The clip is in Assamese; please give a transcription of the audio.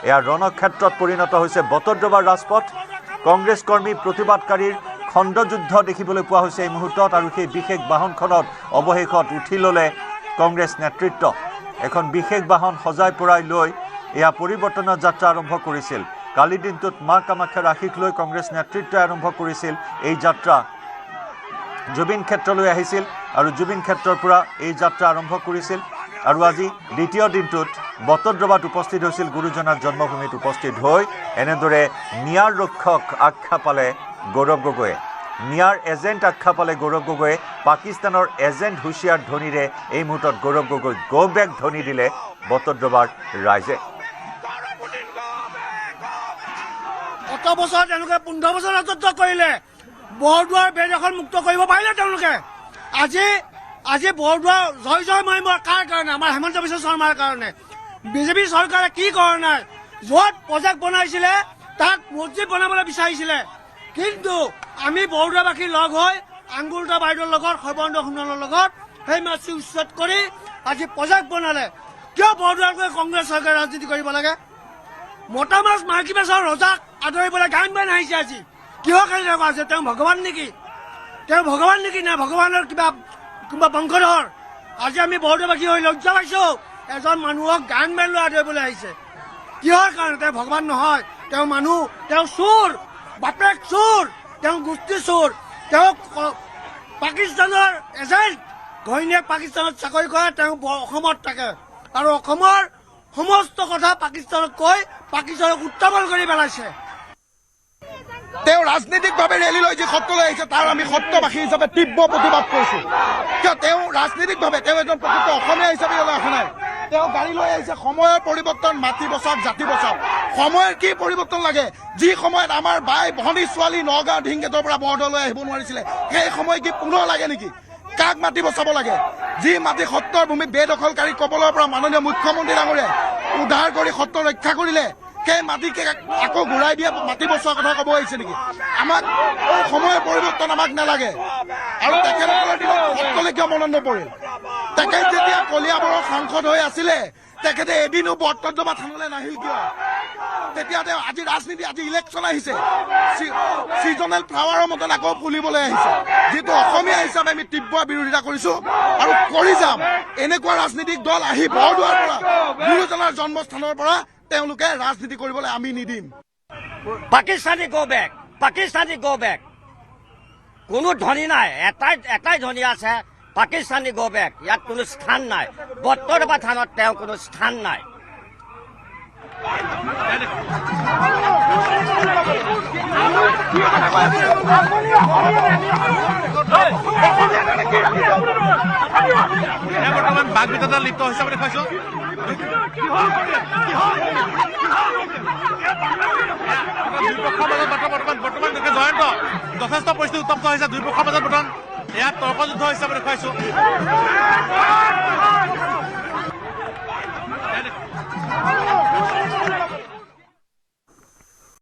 এয়া ৰণক্ষেত্ৰত পৰিণত হৈছে বটদ্ৰৱাৰ ৰাজপথ। কংগ্ৰেছ কৰ্মী প্ৰতিবাদকাৰীৰ খণ্ডযুদ্ধ দেখিবলৈ পোৱা হৈছে এই মুহূৰ্তত, আৰু সেই বিশেষ বাহনখনত অৱশেষত উঠি ল'লে কংগ্ৰেছ নেতৃত্ব। এখন বিশেষ বাহন সজাই পৰাই লৈ এয়া পৰিৱৰ্তনৰ যাত্ৰা আৰম্ভ কৰিছিল। কালি দিনটোত মা কামাখ্যাৰ আশীষ লৈ কংগ্ৰেছ নেতৃত্বই আৰম্ভ কৰিছিল এই যাত্ৰা। জুবিন ক্ষেত্ৰলৈ আহিছিল আৰু জুবিন ক্ষেত্ৰৰ পৰা এই যাত্ৰা আৰম্ভ কৰিছিল, আৰু আজি দ্বিতীয় দিনটোত বটদ্ৰৱাত উপস্থিত হৈছিল। গুৰুজনাৰ জন্মভূমিত উপস্থিত হৈ এনেদৰে ন্যায়ৰ ৰক্ষক আখ্যা পালে গৌৰৱ গগৈয়ে। ন্যায়ৰ এজেণ্ট আখ্যা পালে গৌৰৱ গগৈয়ে। পাকিস্তানৰ এজেণ্ট হুঁচিয়াৰ ধ্বনিৰে এই মুহূৰ্তত গৌৰৱ গগৈ গো বেক ধ্বনি দিলে বটদ্ৰৱাৰ ৰাইজে। কত বছৰ তেওঁলোকে 15 বছৰ ৰাজত্ব কৰিলে, বৰদোৱাৰ বেদখল মুক্ত কৰিব পাৰিলে তেওঁলোকে। আজি বৰদোৱাৰ জয় জয় মই কাৰ কাৰণে? আমাৰ হেমন্ত বিশ্ব শৰ্মাৰ কাৰণে। বিজেপি চৰকাৰে কি কৰা নাই? য'ত প্ৰজেক্ট বনাইছিলে তাত মছজিদ বনাবলৈ বিচাৰিছিলে, কিন্তু আমি বৰদোৱাবাসী লগ হৈ আংগুলতা বাইদেউৰ লগত, সৰ্বানন্দ সোণোৱালৰ লগত সেই মাছটো উচ্ছেদ কৰি আজি প্ৰজেক্ট বনালে। কিয় বৰদোৱাৰকৈ কংগ্ৰেছ চৰকাৰে ৰাজনীতি কৰিব লাগে? মতা মাছ মাইকী মাছৰ ৰজাক আদৰিবলৈ গান বান আহিছে আজি। কিহৰ কাৰণে তেওঁ আছে? তেওঁ ভগৱান নেকি? নে ভগৱানৰ কিবা বংশধৰ? আজি আমি বৰদোৱাবাসী হৈ লজ্জা পাইছো। এজন মানুহক গান বান লৈ আদৰিবলৈ আহিছে। কিহৰ কাৰণে? তেওঁ ভগৱান নহয়, তেওঁ মানুহ, তেওঁ চোৰ, বাপেক চোৰ, তেওঁ গোষ্ঠী চোৰ, তেওঁ পাকিস্তানৰ এজেণ্ট। ঘৈণীয়েক পাকিস্তানত চাকৰি কৰে, তেওঁ অসমত থাকে, আৰু অসমৰ সমস্ত কথা পাকিস্তানক কৈ পাকিস্তানক উত্তাপল কৰি পেলাইছে। তেওঁ ৰাজনৈতিকভাৱে ৰেলী লৈ যি সত্ৰলৈ আহিছে তাৰ আমি সত্যবাসী হিচাপে তীব্ৰ প্ৰতিবাদ কৰিছো। কিয় তেওঁ ৰাজনৈতিকভাৱে তেওঁ এজন প্ৰকৃত অসমীয়া হিচাপে ইয়ালৈ অহা নাই। তেওঁ গাড়ী লৈ আহিছে সময়ৰ পৰিৱৰ্তন, মাটি বচাওক, জাতি বচাওক। সময়ৰ কি পৰিৱৰ্তন লাগে? যি সময়ত আমাৰ বাই ভনী ছোৱালী নগাঁও ঢিংগেটৰ পৰা বৰদোৱালৈ আহিব নোৱাৰিছিলে, সেই সময় কি পুনৰ লাগে নেকি? কাক মাটি বচাব লাগে? যি মাটি সত্ৰৰ ভূমি বেদখলকাৰী কবলৰ পৰা মাননীয় মুখ্যমন্ত্ৰী ডাঙৰীয়াই উদ্ধাৰ কৰি সত্ৰ ৰক্ষা কৰিলে, সেই মাটিকে আকৌ ঘূৰাই দিয়া মাটি বচোৱাৰ কথা ক'ব আহিছে নেকি? আমাক সময়ৰ পৰিৱৰ্তন আমাক নালাগে। আৰু তেখেতসকলৰ দিনত সত্ৰলৈ কিয় মনত নপৰিল? তেখেত যেতিয়া কলিয়াবৰৰ সাংসদ হৈ আছিলে তেখেতে এদিনো বটদ্ৰৱা থানলৈ নাহিল কিয়? তেতিয়া তেওঁ আজি ৰাজনীতি, আজি ইলেকশ্যন আহিছে, ছিজনেল ফ্লাৱাৰৰ মতন আকৌ ফুলিবলৈ আহিছে। যিটো অসমীয়া হিচাপে আমি তীব্ৰ বিৰোধিতা কৰিছো আৰু কৰি যাম। এনেকুৱা ৰাজনীতিক দল আহি বৰদোৱাৰ পৰা, গুৰুজনাৰ জন্মস্থানৰ পৰা তেওঁলোকে ৰাজনীতি কৰিবলৈ আমি নিদিম। Pakistani go back. কোনো ধ্বনি নাই, এটাই ধ্বনি আছে, পাকিস্তানী গো বেক। ইয়াত কোনো স্থান নাই। বটদ্ৰৱা থানত তেওঁ কোনো স্থান নাই। বৰ্তমান বাক বিতৰণ লিপ্ত হৈছে বুলি কৈছো। বৰ্তমান জয়ন্ত যথেষ্ট পৰিস্থিতি উত্তপ্ত হৈছে। দুই পক্ষৰ মাজত বৰ্তমান ইয়াত তৰ্কযুদ্ধ হৈছে বুলি কৈছো।